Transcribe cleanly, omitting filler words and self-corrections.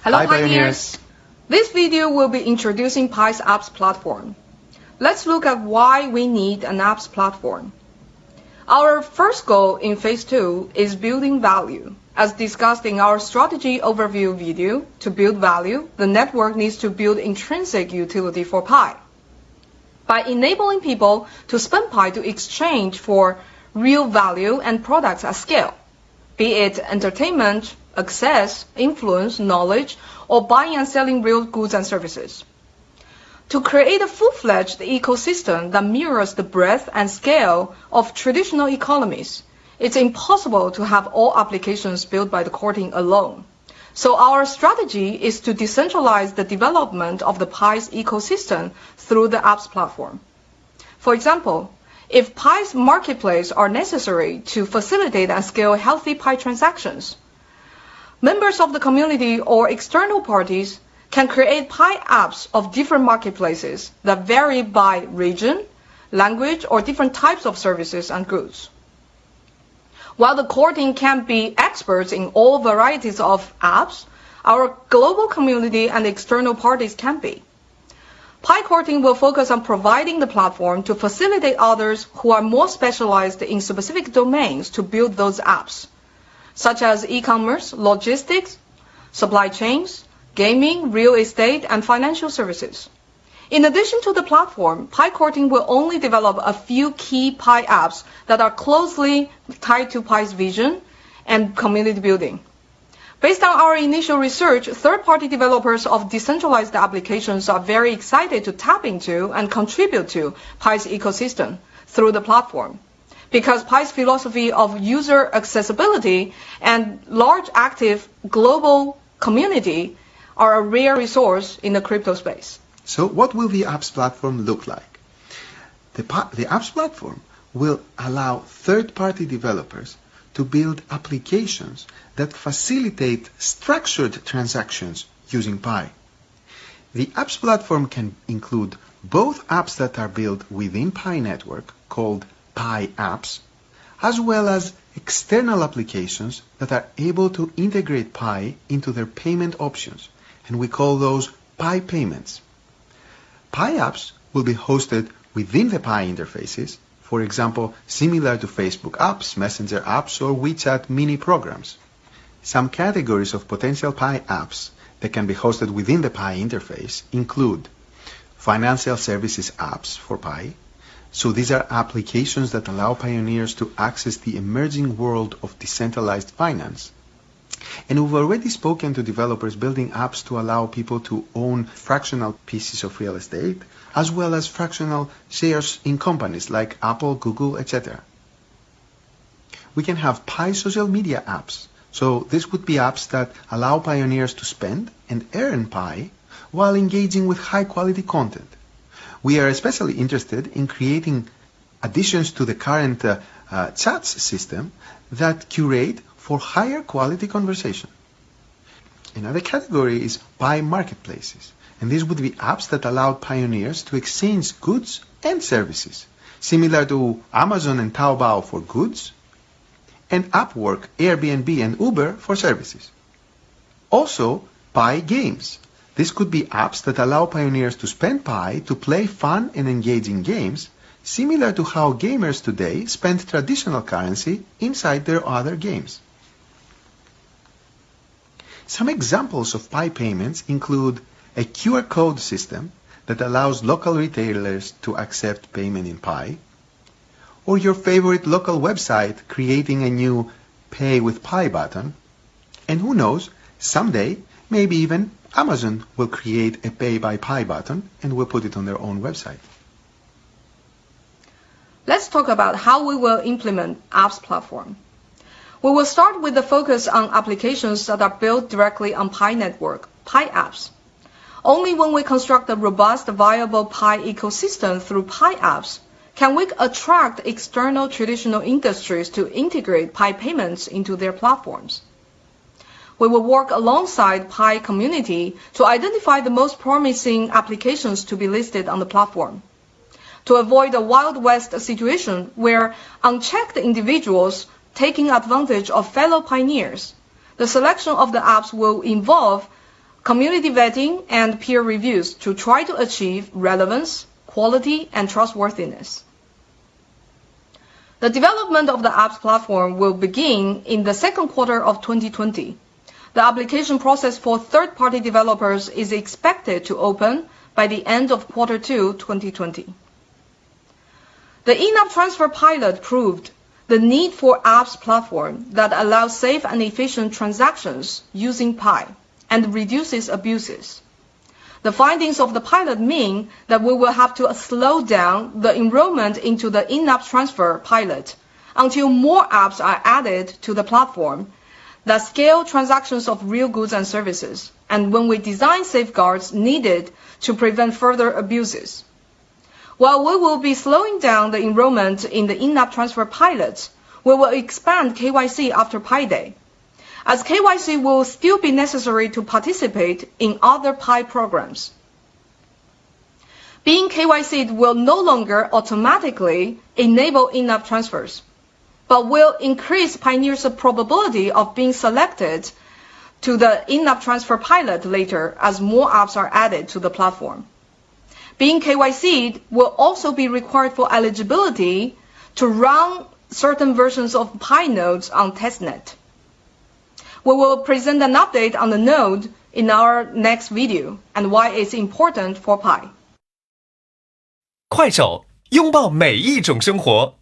Hello, Hi, Pioneers! This video will be introducing Pi's apps platform. Let's look at why we need an apps platform. Our first goal in Phase 2 is building value. As discussed in our strategy overview video, to build value, the network needs to build intrinsic utility for Pi. By enabling people to spend Pi to exchange for real value and products at scale, be it entertainment, access, influence, knowledge, or buying and selling real goods and services. To create a full-fledged ecosystem that mirrors the breadth and scale of traditional economies, it's impossible to have all applications built by the core team alone. So our strategy is to decentralize the development of the Pi's ecosystem through the apps platform. For example, if Pi's marketplace are necessary to facilitate and scale healthy Pi transactions, members of the community or external parties can create Pi apps of different marketplaces that vary by region, language, or different types of services and goods. While the core team can't be experts in all varieties of apps, our global community and external parties can be. Pi core team will focus on providing the platform to facilitate others who are more specialized in specific domains to build those apps, such as e-commerce, logistics, supply chains, gaming, real estate, and financial services. In addition to the platform, Pi core team will only develop a few key Pi apps that are closely tied to Pi's vision and community building. Based on our initial research, third-party developers of decentralized applications are very excited to tap into and contribute to Pi's ecosystem through the platform, because Pi's philosophy of user accessibility and large active global community are a rare resource in the crypto space. So what will the apps platform look like? The apps platform will allow third-party developers to build applications that facilitate structured transactions using Pi. The apps platform can include both apps that are built within Pi network, called Pi apps, as well as external applications that are able to integrate Pi into their payment options, and we call those Pi payments. Pi apps will be hosted within the Pi interfaces, for example, similar to Facebook apps, Messenger apps, or WeChat mini programs. Some categories of potential Pi apps that can be hosted within the Pi interface include financial services apps for Pi. So these are applications that allow pioneers to access the emerging world of decentralized finance. And we've already spoken to developers building apps to allow people to own fractional pieces of real estate, as well as fractional shares in companies like Apple, Google, etc. We can have Pi social media apps. So this would be apps that allow pioneers to spend and earn Pi while engaging with high-quality content. We are especially interested in creating additions to the current chats system that curate for higher quality conversation. Another category is Pi marketplaces, and these would be apps that allow pioneers to exchange goods and services, similar to Amazon and Taobao for goods, and Upwork, Airbnb, and Uber for services. Also, Pi games. This could be apps that allow pioneers to spend Pi to play fun and engaging games, similar to how gamers today spend traditional currency inside their other games. Some examples of Pi payments include a QR code system that allows local retailers to accept payment in Pi, or your favorite local website creating a new Pay with Pi button, and who knows, someday, maybe even Amazon will create a Pay by Pi button and will put it on their own website. Let's talk about how we will implement apps platform. We will start with the focus on applications that are built directly on Pi network, Pi apps. Only when we construct a robust, viable Pi ecosystem through Pi apps can we attract external traditional industries to integrate Pi payments into their platforms. We will work alongside Pi community to identify the most promising applications to be listed on the platform. To avoid a Wild West situation where unchecked individuals taking advantage of fellow pioneers, the selection of the apps will involve community vetting, and peer reviews to try to achieve relevance, quality, and trustworthiness. The development of the apps platform will begin in the second quarter of 2020. The application process for third-party developers is expected to open by the end of quarter 2, 2020. The in-app transfer pilot proved the need for apps platform that allows safe and efficient transactions using Pi and reduces abuses. The findings of the pilot mean that we will have to slow down the enrollment into the in-app transfer pilot until more apps are added to the platform that scale transactions of real goods and services, and when we design safeguards needed to prevent further abuses. While we will be slowing down the enrollment in the in-app transfer pilot, we will expand KYC after Pi Day, as KYC will still be necessary to participate in other Pi programs. Being KYC'd will no longer automatically enable in-app transfers, but will increase pioneers' probability of being selected to the in-app transfer pilot later as more apps are added to the platform. Being KYC'd will also be required for eligibility to run certain versions of Pi nodes on testnet. We will present an update on the node in our next video and why it's important for Pi. 快手，拥抱每一种生活。